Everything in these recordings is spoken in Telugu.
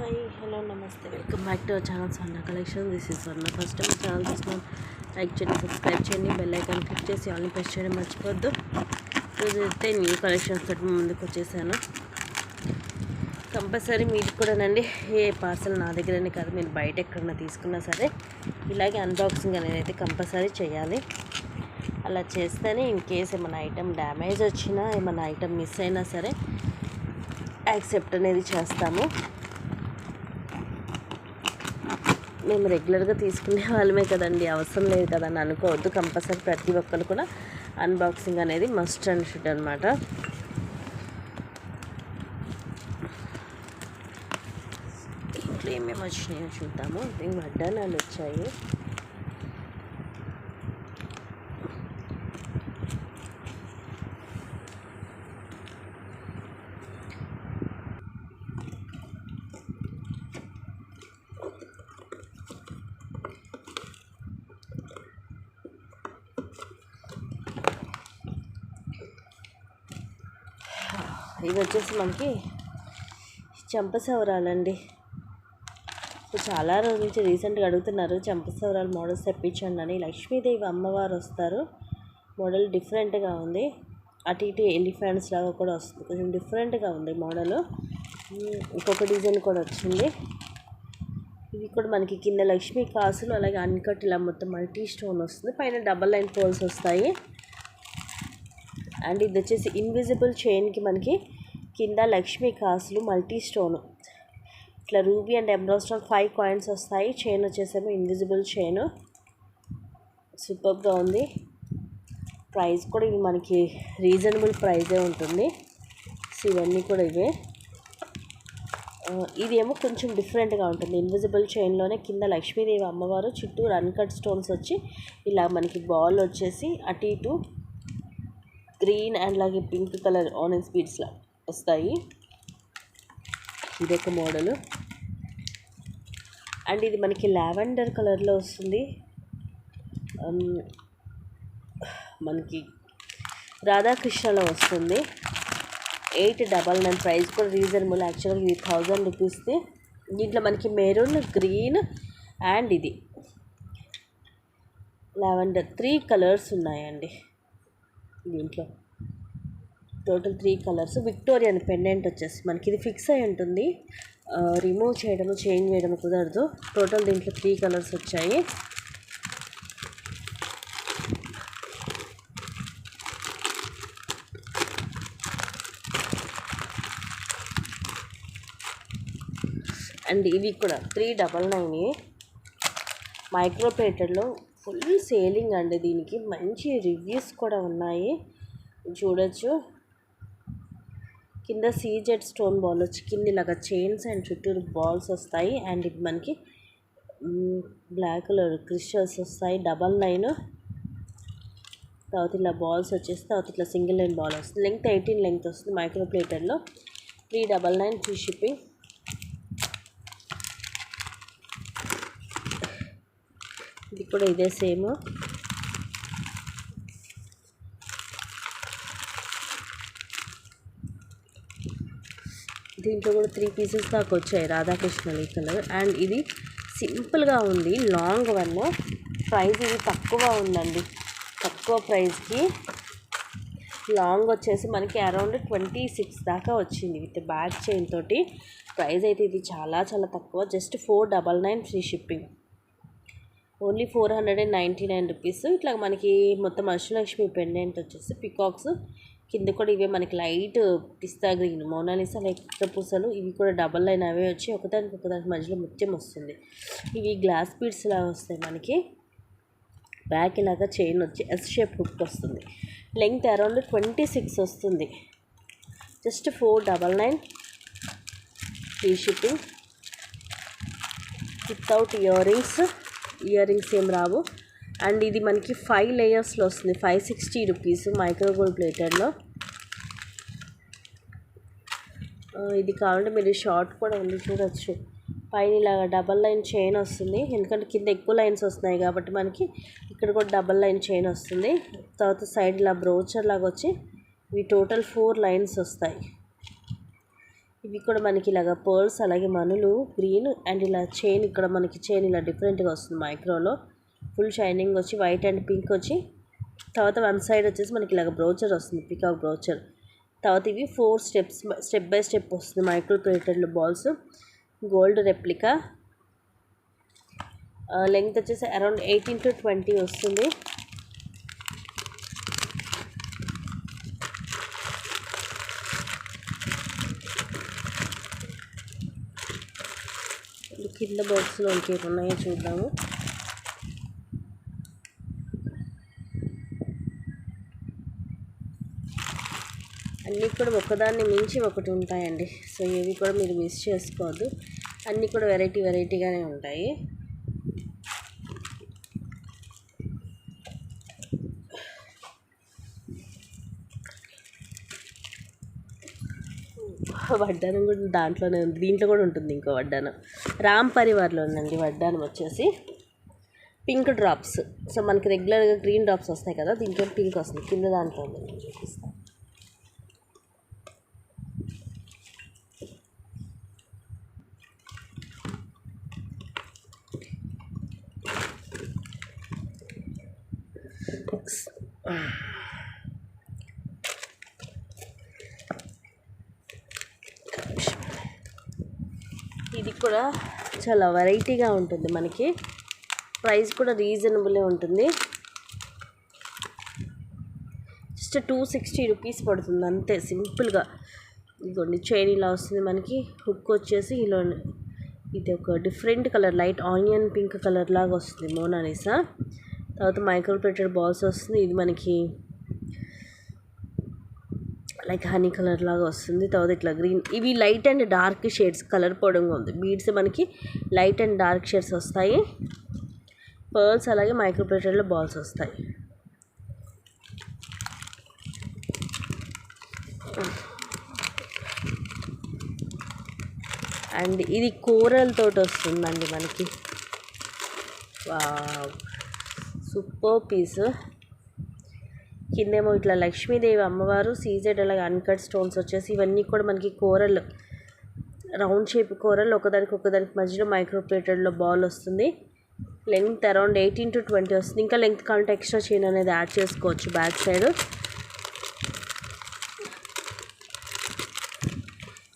హాయ్ హలో నమస్తే welcome back to our channel Swarna collection. This is Swarna. First time channel చూస్తున్నాం, లైక్ చేయండి, సబ్స్క్రైబ్ చేయండి, బెల్ ఐకాన్ క్లిక్ చేసి ఆల్ని ప్రెస్ చేయడం మర్చిపోద్దు. ఈరోజు అయితే న్యూ కలెక్షన్స్ తోటి ముందుకు వచ్చేసాను. కంపల్సరీ మీరు కూడానండి, ఏ పార్సల్ నా దగ్గరనే కాదు, మీరు బయట ఎక్కడన్నా తీసుకున్నా సరే ఇలాగే అన్బాక్సింగ్ అనేది అయితే కంపల్సరీ చేయాలి. అలా చేస్తేనే ఇన్ కేస్ ఏమైనా ఐటెం డ్యామేజ్ వచ్చినా, ఏమైనా ఐటెం మిస్ అయినా సరే యాక్సెప్ట్ అనేది చేస్తాము. మేము రెగ్యులర్గా తీసుకునే వాళ్ళమే కదండి, అవసరం లేదు కదని అనుకోవద్దు. కంపల్సరీ ప్రతి ఒక్కరు కూడా అన్బాక్సింగ్ అనేది మస్ట్ అండ్ షుడ్ అనమాట. ఇంట్లో ఏమేమి వచ్చినాయో చూద్దాము. దీనికి వడ్డానాలు వచ్చాయి. ఇది వచ్చేసి మనకి చెంపసవరాలండి. సో చాలా రోజుల నుంచి రీసెంట్గా అడుగుతున్నారు చెంపసవరాలు మోడల్స్ తెప్పించండి అని. లక్ష్మీదేవి అమ్మవారు వస్తారు, మోడల్ డిఫరెంట్గా ఉంది. అటు ఇటు ఎలిఫెంట్స్ లాగా కూడా వస్తుంది, కొంచెం డిఫరెంట్గా ఉంది మోడల్. ఇంకొక డిజైన్ కూడా వచ్చింది. ఇవి కూడా మనకి కింద లక్ష్మీ కాసులు, అలాగే అన్కట్ ఇలా మొత్తం మల్టీ స్టోన్ వస్తుంది, పైన డబల్ లైన్ పోల్స్ వస్తాయి. అండ్ ఇది వచ్చేసి ఇన్విజిబుల్ చైన్కి మనకి కింద లక్ష్మీ కాసులు మల్టీ స్టోను, ఇట్లా ruby and emerald stone 5 coins వస్తాయి. చైన్ వచ్చేసేమో ఇన్విజిబుల్ చైన్, సూపర్గా ఉంది. ప్రైస్ కూడా ఇవి మనకి రీజనబుల్ ప్రైజే ఉంటుంది. సో ఇవన్నీ కూడా ఇవే. ఇది ఏమో కొంచెం డిఫరెంట్గా ఉంటుంది. ఇన్విజిబుల్ చైన్లోనే కింద లక్ష్మీదేవి అమ్మవారు, చుట్టూ అన్కట్ స్టోన్స్ వచ్చి ఇలా మనకి బాల్ వచ్చేసి అటు ఇటు గ్రీన్ అండ్ అలాగే పింక్ కలర్ ఆరెంజ్ బీడ్స్లా వస్తాయి. ఇదొక మోడలు. అండ్ ఇది మనకి లావెండర్ కలర్లో వస్తుంది. మనకి రాధాకృష్ణలో వస్తుంది. 899. ప్రైస్ కూడా రీజనబుల్. యాక్చువల్గా ఇది 1000 రూపీస్ది. దీంట్లో మనకి మెరూన్, గ్రీన్ అండ్ ఇది లావెండర్ 3 కలర్స్ ఉన్నాయండి. దీంట్లో టోటల్ 3 కలర్స్. విక్టోరియన్ పెండెంట్ వచ్చేసి మనకి ఇది ఫిక్స్ అయి ఉంటుంది, రిమూవ్ చేయడము చేంజ్ చేయడము కుదరదు. టోటల్ దీంట్లో 3 కలర్స్ వచ్చాయి. అండ్ ఇవి కూడా 399 మైక్రో ప్లేటెడ్లో ఫుల్ సేలింగ్ అండి. దీనికి మంచి రివ్యూస్ కూడా ఉన్నాయి, చూడొచ్చు. కింద సీజెడ్ స్టోన్ బాల్ వచ్చి కింద ఇలాగా చైన్స్ అండ్ చుట్టూరు బాల్స్ వస్తాయి. అండ్ ఇది మనకి బ్లాక్ కలర్ క్రిస్టల్స్ వస్తాయి, 99. తర్వాత ఇలా బాల్స్ వచ్చేసి తర్వాత ఇట్లా సింగిల్ లైన్ బాల్ వస్తుంది. లెంగ్త్ 18 లెంగ్త్ వస్తుంది మైక్రో ప్లేటెడ్లో. 399 free shipping. ఇది కూడా ఇదే సేమ్. దీంట్లో కూడా 3 పీసెస్ దాకా వచ్చాయి రాధాకృష్ణ ఈ కలర్. అండ్ ఇది సింపుల్గా ఉంది, లాంగ్ వన్. ప్రైస్ ఇది తక్కువ ఉందండి, తక్కువ ప్రైస్కి. లాంగ్ వచ్చేసి మనకి అరౌండ్ 26 దాకా వచ్చింది విత్ బ్యాక్ చైన్ తోటి. ప్రైస్ అయితే ఇది చాలా చాలా తక్కువ, just 499 free shipping. Only 499 rupees. ఇట్లా మనకి మొత్తం అష్టలక్ష్మి పెండెంట్ వచ్చేసి పికాక్స్ కింద కూడా ఇవే మనకి లైట్ పిస్తా గ్రీన్ మోనాలిసా లైక్ పూసలు. ఇవి కూడా డబల్ లైన్ అవే వచ్చి ఒకదానికి మధ్యలో ముత్యం వస్తుంది. ఇవి గ్లాస్ బీడ్స్ లాగా వస్తాయి మనకి. బ్యాక్ ఇలాగా చైన్ వచ్చి ఎస్ షేప్ హుక్ వస్తుంది. లెంగ్త్ అరౌండ్ 26 వస్తుంది. Just 499 free shipping. Without ear rings ఏం రావు. అండ్ ఇది మనకి 5 లేయర్స్లో వస్తుంది. 560 రూపీస్ మైక్రో గోల్డ్ ప్లేటెడ్లో. ఇది కావాలంటే మీరు షార్ట్ కూడా ఉంది, చూడొచ్చు. పైన ఇలాగా డబల్ లైన్ చైన్ వస్తుంది, ఎందుకంటే కింద ఎక్కువ లైన్స్ వస్తున్నాయి కాబట్టి మనకి ఇక్కడ కూడా డబల్ లైన్ చైన్ వస్తుంది. తర్వాత సైడ్ ఇలా బ్రోచర్ లాగా వచ్చి ఇవి టోటల్ 4 లైన్స్ వస్తాయి. ఇవి కూడా మనకి ఇలాగ పర్ల్స్ అలాగే మనులు గ్రీన్ అండ్ ఇలా చైన్ ఇక్కడ మనకి చైన్ ఇలా డిఫరెంట్గా వస్తుంది మైక్రోలో ఫుల్ షైనింగ్ వచ్చి వైట్ అండ్ పింక్ వచ్చి తర్వాత వన్ సైడ్ వచ్చేసి మనకి ఇలాగ బ్రోచర్ వస్తుంది పికాక్ బ్రోచర్ తర్వాత ఇవి 4 స్టెప్స్ స్టెప్ బై స్టెప్ వస్తుంది micro plated balls gold replica length వచ్చేసి అరౌండ్ 18 to 20 వస్తుంది కింద బాక్స్లో ఇంకేమున్నాయో చూద్దాము అన్నీ కూడా ఒకదాన్ని మించి ఒకటి ఉంటాయండి సో ఇవి కూడా మీరు మిస్ చేసుకోవద్దు అన్నీ కూడా వెరైటీగానే ఉంటాయి వడ్డానం కూడా దాంట్లోనే ఉంది దీంట్లో కూడా ఉంటుంది ఇంకో వడ్డానం రామ్ పరివార్లో ఉందండి వడ్డానం వచ్చేసి పింక్ డ్రాప్స్ సో మనకి రెగ్యులర్గా గ్రీన్ డ్రాప్స్ వస్తాయి కదా దీంట్లో పింక్ వస్తుంది కింద దాంట్లో ఉంది నేను చూపిస్తాను ఇది కూడా చాలా వెరైటీగా ఉంటుంది మనకి ప్రైస్ కూడా రీజనబుల్ ఉంటుంది జస్ట్ 260 రూపీస్ పడుతుంది అంతే సింపుల్గా ఇదిగోండి చైన్ ఇలా వస్తుంది మనకి హుక్ వచ్చేసి ఇలా ఇది ఒక different colour light onion pink colour లాగా వస్తుంది మోనాలిసా తర్వాత మైక్రో ప్లేటెడ్ బాల్స్ వస్తుంది ఇది మనకి లైక్ హనీ కలర్ లాగా వస్తుంది తర్వాత ఇట్లా గ్రీన్ ఇవి light and dark shades colour పొడంగా ఉంది బీడ్స్ మనకి లైట్ అండ్ డార్క్ షేడ్స్ వస్తాయి పర్ల్స్ అలాగే మైక్రో ప్లేటెడ్లో బాల్స్ వస్తాయి అండ్ ఇది కోరల్ తోటి వస్తుందండి మనకి సూపర్ పీస్ కిందేమో ఇట్లా లక్ష్మీదేవి అమ్మవారు సీజెడ్ అలాగే అన్కట్ స్టోన్స్ వచ్చేసి ఇవన్నీ కూడా మనకి కోరల్ రౌండ్ షేప్ కోరల్ ఒకదానికి మధ్యలో మైక్రో ప్లేటెడ్లో బాల్ వస్తుంది లెంగ్త్ అరౌండ్ 18 to 20 వస్తుంది ఇంకా లెంగ్త్ కావాలంటే ఎక్స్ట్రా చైన్ అనేది యాడ్ చేసుకోవచ్చు బ్యాక్ సైడ్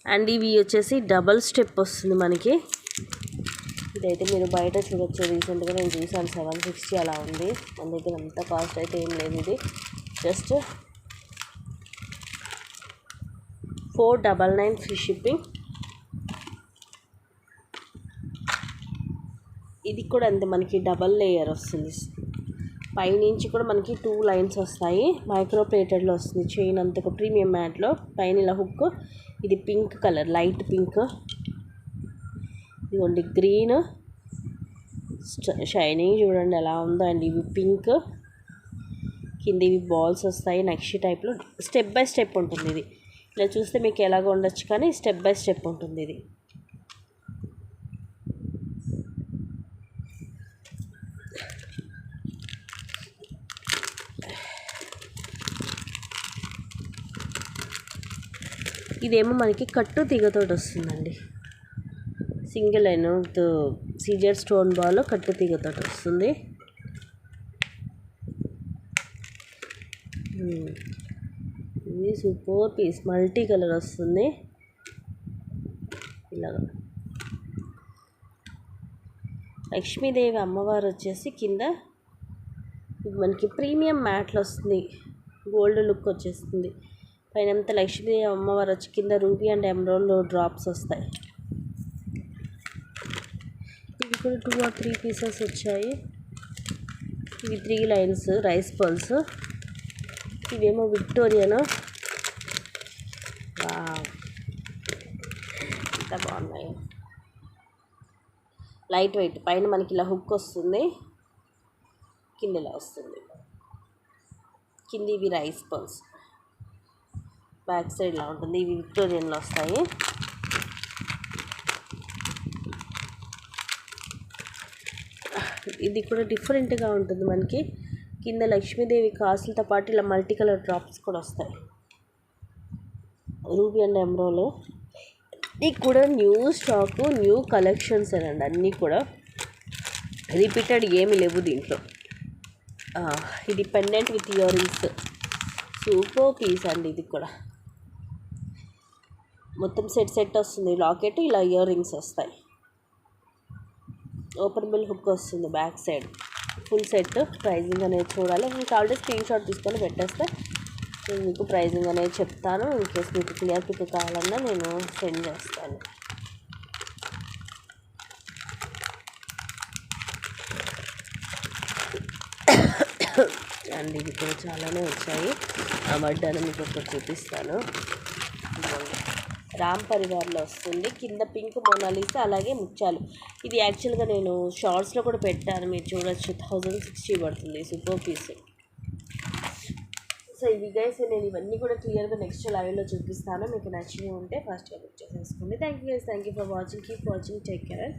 అండ్ ఇవి వచ్చేసి డబల్ స్టెప్ వస్తుంది మనకి ఇదైతే మీరు బయట చూడొచ్చు రీసెంట్గా నేను చూసాను 760 అలా ఉంది మన దగ్గర అంత కాస్ట్ అయితే ఏం లేదు ఇది జస్ట్ 499 ఫ్రీ షిప్పింగ్ ఇది కూడా అంతే మనకి డబల్ లేయర్ వస్తుంది పైనుంచి కూడా మనకి 2 లైన్స్ వస్తాయి మైక్రో ప్లేటెడ్లో వస్తుంది చైన్ అంత ఒక ప్రీమియం మ్యాట్లో పైన ఇలా హుక్ ఇది పింక్ కలర్ లైట్ పింక్ ఇదిగోండి గ్రీన్ షైనింగ్ చూడండి ఎలా ఉందో అండ్ ఇవి పింక్ కింద ఇవి బాల్స్ వస్తాయి నక్షి టైప్లో స్టెప్ బై స్టెప్ ఉంటుంది ఇది ఇలా చూస్తే మీకు ఎలాగ ఉండొచ్చు కానీ స్టెప్ బై స్టెప్ ఉంటుంది ఇది ఇదేమో మనకి కట్టు తీగతోటి వస్తుందండి సింగిల్ లైన్ సీజర్ స్టోన్ బాల్ కట్టు తీగతోటి వస్తుంది ఇది సూపర్ పీస్ మల్టీ కలర్ వస్తుంది ఇలాగ లక్ష్మీదేవి అమ్మవారు వచ్చేసి కింద మనకి ప్రీమియం మ్యాట్లు వస్తుంది గోల్డ్ లుక్ వచ్చేస్తుంది పైన అంతా లక్ష్మీదేవి అమ్మవారు వచ్చి కింద రూబీ అండ్ ఎమరాల్డ్ డ్రాప్స్ వస్తాయి ఇవి కూడా 2 or 3 పీసెస్ వచ్చాయి ఇవి 3 లైన్స్ రైస్ పర్ల్స్ ఇవేమో విక్టోరియన్ ఎంత బాగున్నాయి లైట్ వెయిట్ పైన మనకి ఇలా హుక్ వస్తుంది కింద ఇలా వస్తుంది కింద ఇవి రైస్ పర్ల్స్ బ్యాక్ సైడ్ ఇలా ఉంటుంది ఇవి విక్టోరియన్లో వస్తాయి ఇది కూడా డిఫరెంట్గా ఉంటుంది మనకి కింద లక్ష్మీదేవి కాసులతో పాటు ఇలా మల్టీ కలర్ డ్రాప్స్ కూడా వస్తాయి రూబీ అండ్ ఎమరాల్డ్ ఇది కూడా న్యూ స్టాకు, న్యూ కలెక్షన్స్ అండి, అన్నీ కూడా రిపీటెడ్ ఏమి లేవు దీంట్లో. ఇది pendant with earrings, super piece అండి. ఇది కూడా మొత్తం సెట్ వస్తుంది. లాకెట్, ఇలా ఇయర్ రింగ్స్ వస్తాయి. ఓపెనబుల్ హుక్ వస్తుంది back side. Full set. Pricing అనేది చూడాలి. మీకు కావాలంటే స్క్రీన్ షాట్ తీసుకొని పెట్టేస్తే నేను మీకు ప్రైజింగ్ అనేది చెప్తాను. ఇన్కేస్ మీకు క్లియర్ పిక్ కావాలన్నా నేను సెండ్ చేస్తాను. అండ్ ఇవి కూడా చాలానే వచ్చాయి. ఆ వడ్డాను మీకు ఒకటి చూపిస్తాను. రామ్ పరివార్లో వస్తుంది. కింద పింక్ మోనాలిసా, అలాగే ముత్యాలు. ఇది యాక్చువల్గా నేను షార్ట్స్లో కూడా పెట్టాను, మీరు చూడొచ్చు. 1060 పడుతుంది. Super piece. సో ఇవి గైస్, నేను ఇవన్నీ కూడా క్లియర్గా నెక్స్ట్ లైవ్లో చూపిస్తాను. మీకు నచ్చినవి ఉంటే ఫస్ట్గా బుక్ చేసేసుకోండి. Thank you for watching. Keep watching. Take care.